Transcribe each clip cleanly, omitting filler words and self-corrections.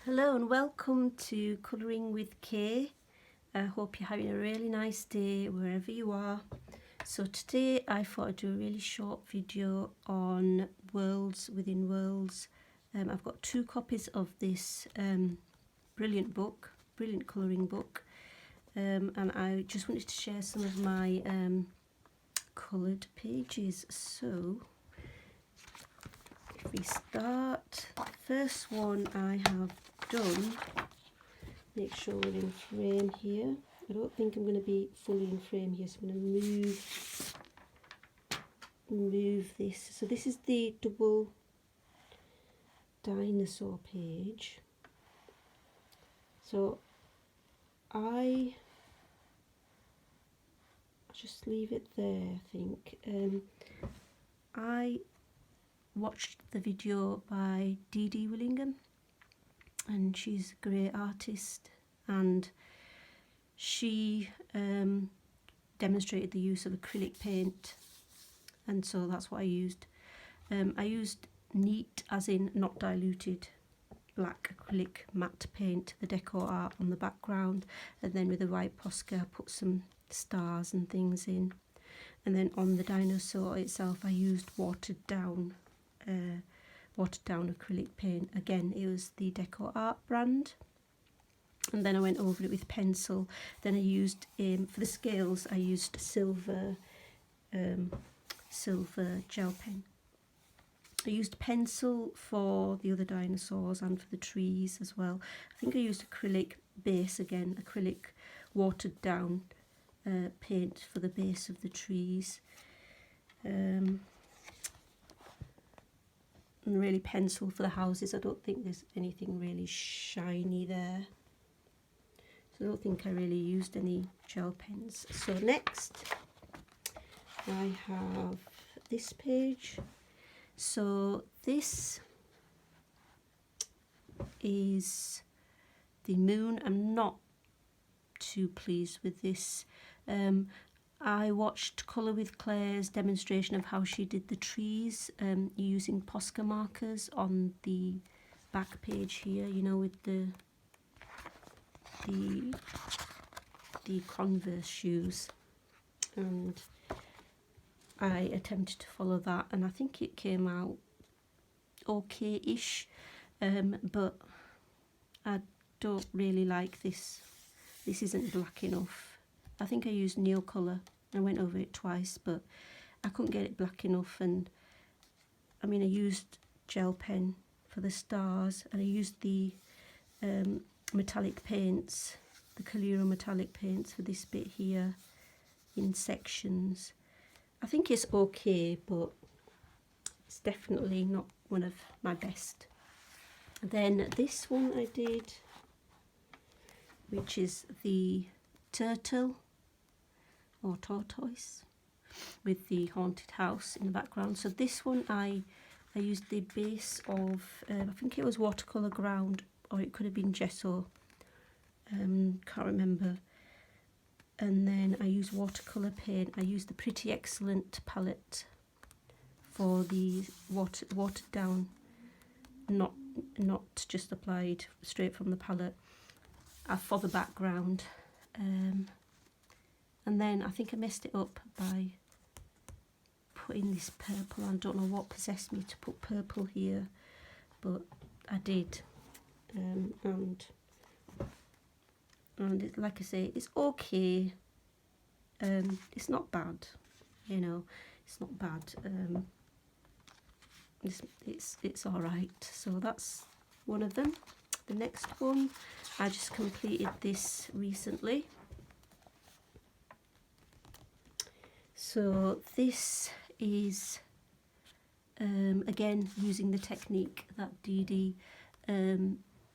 Hello and welcome to Colouring with Kay. I hope you're having a really nice day wherever you are. So today I thought I'd do a really short video on worlds within worlds. I've got 2 copies of this brilliant colouring book, and I just wanted to share some of my coloured pages. So if we start, the first one I have done, make sure we're in frame here. I don't think I'm going to be fully in frame here, so I'm going to move this. So this is the double dinosaur page. So I'll just leave it there, I think. I watched the video by Dee Willingham, and she's a great artist, and she demonstrated the use of acrylic paint, and so that's what I used. I used neat, as in not diluted, black acrylic matte paint, the decor art on the background, and then with the white Posca I put some stars and things in, and then on the dinosaur itself I used watered down acrylic paint. Again, it was the Decor Art brand, and then I went over it with pencil. Then I used for the scales I used silver gel pen. I used pencil for the other dinosaurs and for the trees as well. I think I used acrylic base again, acrylic watered down paint for the base of the trees. And really pencil for the houses. I don't think there's anything really shiny there, so I don't think I really used any gel pens. So next I have this page. So this is the moon. I'm not too pleased with this. I watched Colour with Claire's demonstration of how she did the trees using Posca markers on the back page here, you know, with the Converse shoes, and I attempted to follow that, and I think it came out okay-ish, but I don't really like this. This isn't black enough. I think I used Neo Colour. I went over it twice, but I couldn't get it black enough. And I mean, I used gel pen for the stars, and I used the metallic paints, the Calero metallic paints for this bit here in sections. I think it's okay, but it's definitely not one of my best. Then this one I did, which is the turtle or tortoise with the haunted house in the background. So this one I used the base of I think it was watercolour ground, or it could have been gesso, can't remember, and then I used watercolour paint. I used the Pretty Excellent palette for the watered down, not just applied straight from the palette, for the background. And then I think I messed it up by putting this purple on. I don't know what possessed me to put purple here, but I did. And it, like I say, it's okay. It's not bad, you know. It's not bad. It's all right. So that's one of them. The next one, I just completed this recently. So this is again using the technique that Dee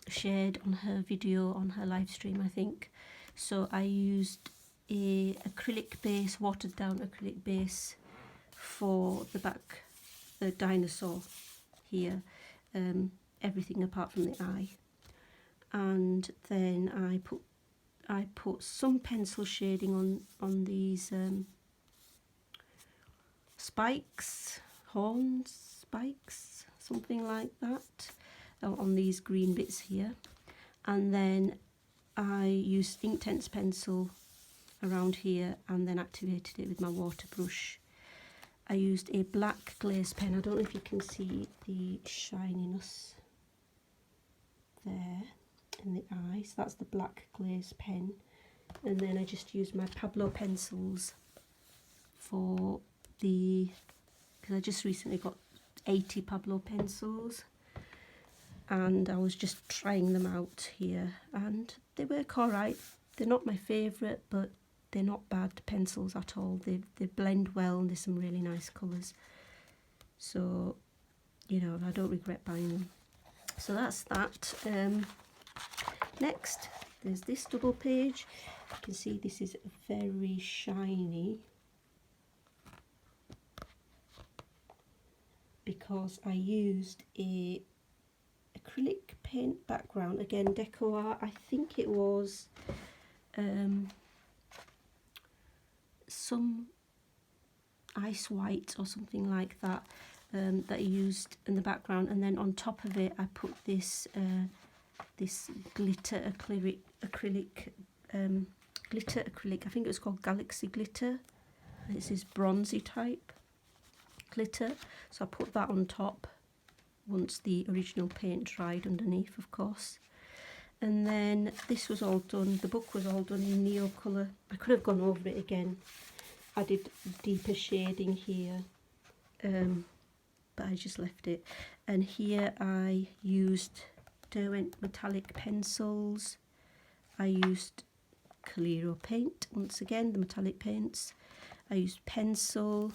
shared on her video, on her live stream, I think. So I used a acrylic base, watered down acrylic base for the back, the dinosaur here, everything apart from the eye, and then I put some pencil shading on these spikes, horns, spikes, something like that, on these green bits here. and then I used Inktense pencil around here and then activated it with my water brush. I used a black glaze pen. I don't know if you can see the shininess there in the eye. So that's the black glaze pen. And then I just used my Pablo pencils for the, because I just recently got 80 Pablo pencils, and I was just trying them out here, and they work alright. They're not my favourite, but they're not bad pencils at all. They blend well, and there's some really nice colours. So, you know, I don't regret buying them. So that's that. Next, there's this double page. You can see this is very shiny because I used a acrylic paint background, again Deco Art. I think it was some ice white or something like that that I used in the background, and then on top of it I put this this glitter acrylic glitter acrylic. I think it was called Galaxy Glitter. It's this bronzy type glitter, so I put that on top once the original paint dried underneath, of course. And then this was all done, the book was all done in Neo colour. I could have gone over it again. I did deeper shading here, but I just left it. And here I used Derwent metallic pencils. I used Calero paint, once again, the metallic paints. I used pencil,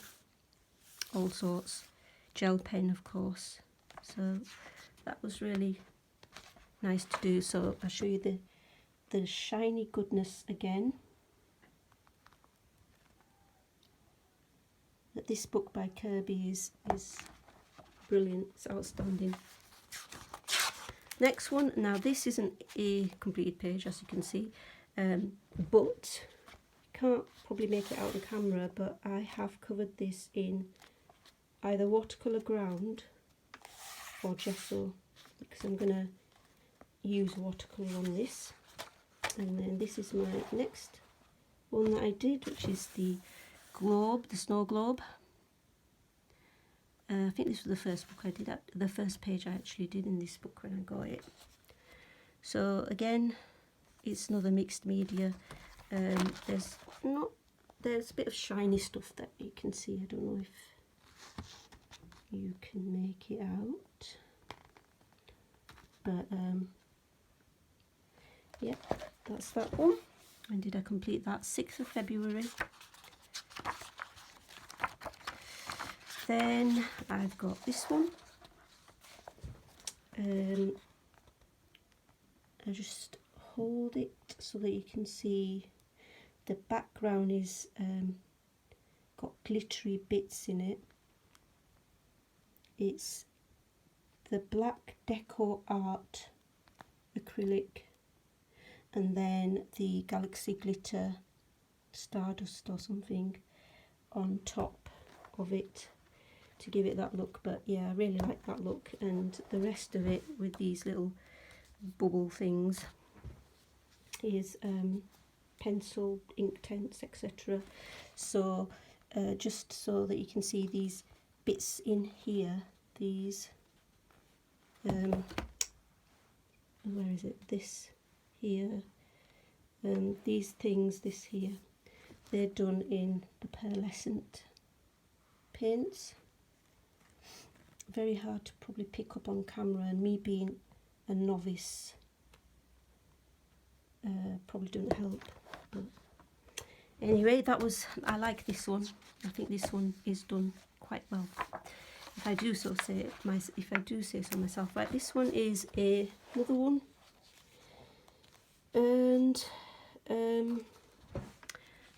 all sorts, gel pen of course. So that was really nice to do. So I'll show you the shiny goodness again. That this book by Kerby is brilliant, it's outstanding. Next one, now this isn't a completed page as you can see, but you can't probably make it out on camera, but I have covered this in either watercolour ground or gesso, because I'm going to use watercolour on this. And then this is my next one that I did, which is the globe, the snow globe. I think this was the first book I did, the first page I actually did in this book when I got it. So again, it's another mixed media. There's a bit of shiny stuff that you can see. I don't know if you can make it out, but yeah, that's that one. When did I complete that? 6th of February. Then I've got this one. I just hold it so that you can see the background is got glittery bits in it. It's the black Deco Art acrylic, and then the Galaxy Glitter Stardust or something on top of it to give it that look. But yeah, I really like that look, and the rest of it with these little bubble things is pencil, Inktense, etc. So just so that you can see these bits in here, these where is it, this here, these things, this here, they're done in the pearlescent paints. Very hard to probably pick up on camera, and me being a novice probably doesn't help, but anyway, that was, I like this one. I think this one is done quite well, if I do so say so myself. Right, this one is another one, and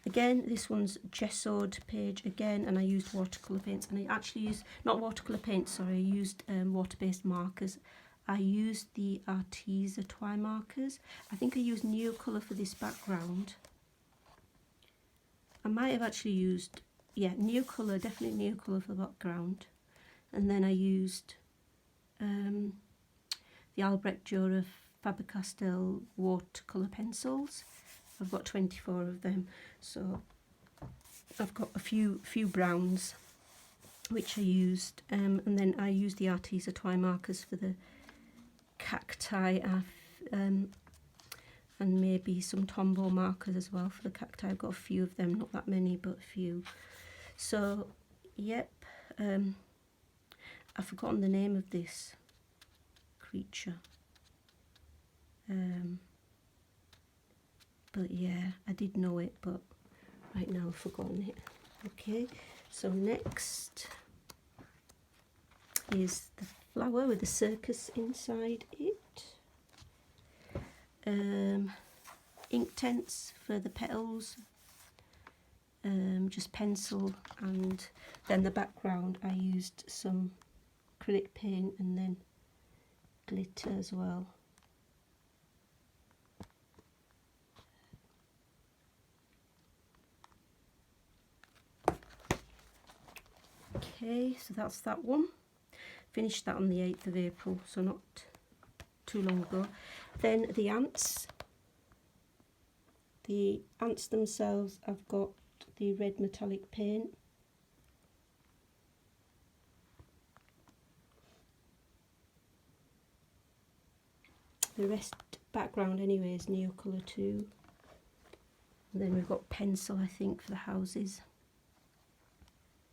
again, this one's gessoed page again, and I used watercolour paints, and I actually used, not watercolour paints, sorry, I used water-based markers. I used the Arteza Twi markers. I think I used Neocolour for this background. I might have actually used, yeah, Neocolour, definitely Neocolour for the background. And then I used the Albrecht Dürer Faber-Castell watercolour pencils. I've got 24 of them, so I've got a few browns which I used, and then I used the Arteza Toy markers for the cacti, and maybe some Tombow markers as well for the cacti. I've got a few of them, not that many, but a few. So, yep, I've forgotten the name of this creature. But yeah, I did know it, but right now I've forgotten it. Okay, so next is the flower with the circus inside it. Ink tents for the petals, just pencil, and then the background I used some acrylic paint and then glitter as well. Okay, so that's that one. Finished that on the 8th of April, so not too long ago. Then the ants. The ants themselves, I've got the red metallic paint. The rest background anyway is Neocolour 2. And then we've got pencil, I think, for the houses.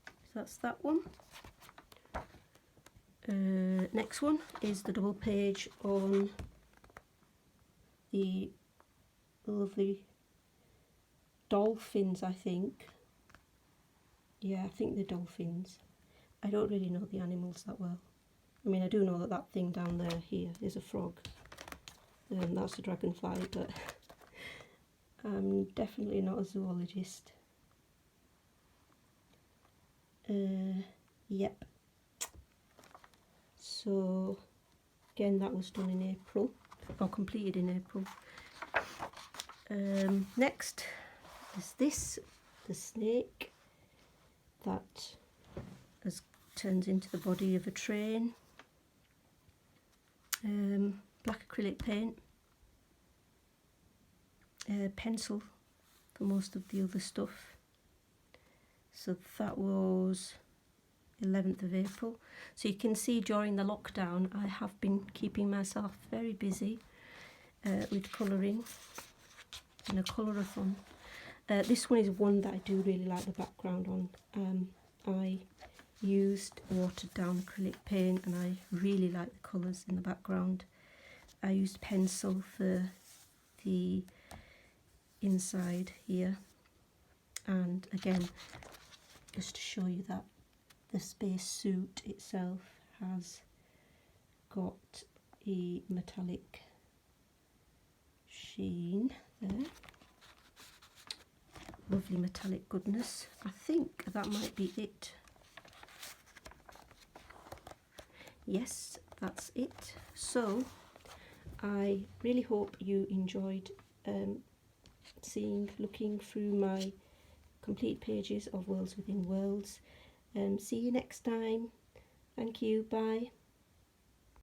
So that's that one. Next one is the double page on the lovely dolphins, I think. Yeah, I think they're dolphins. I don't really know the animals that well. I mean, I do know that that thing down there here is a frog. That's a dragonfly, but I'm definitely not a zoologist. Yep. So again, that was done in April, or completed in April. Next is this, the snake that turns into the body of a train. Black acrylic paint, pencil for most of the other stuff. So that was 11th of April. So you can see during the lockdown I have been keeping myself very busy with colouring and a colourathon. This one is one that I do really like the background on. I used watered down acrylic paint and I really like the colours in the background. I used pencil for the inside here, and again, just to show you that the space suit itself has got a metallic sheen there. Lovely metallic goodness. I think that might be it. Yes, that's it. So I really hope you enjoyed looking through my complete pages of Worlds Within Worlds. See you next time. Thank you. Bye.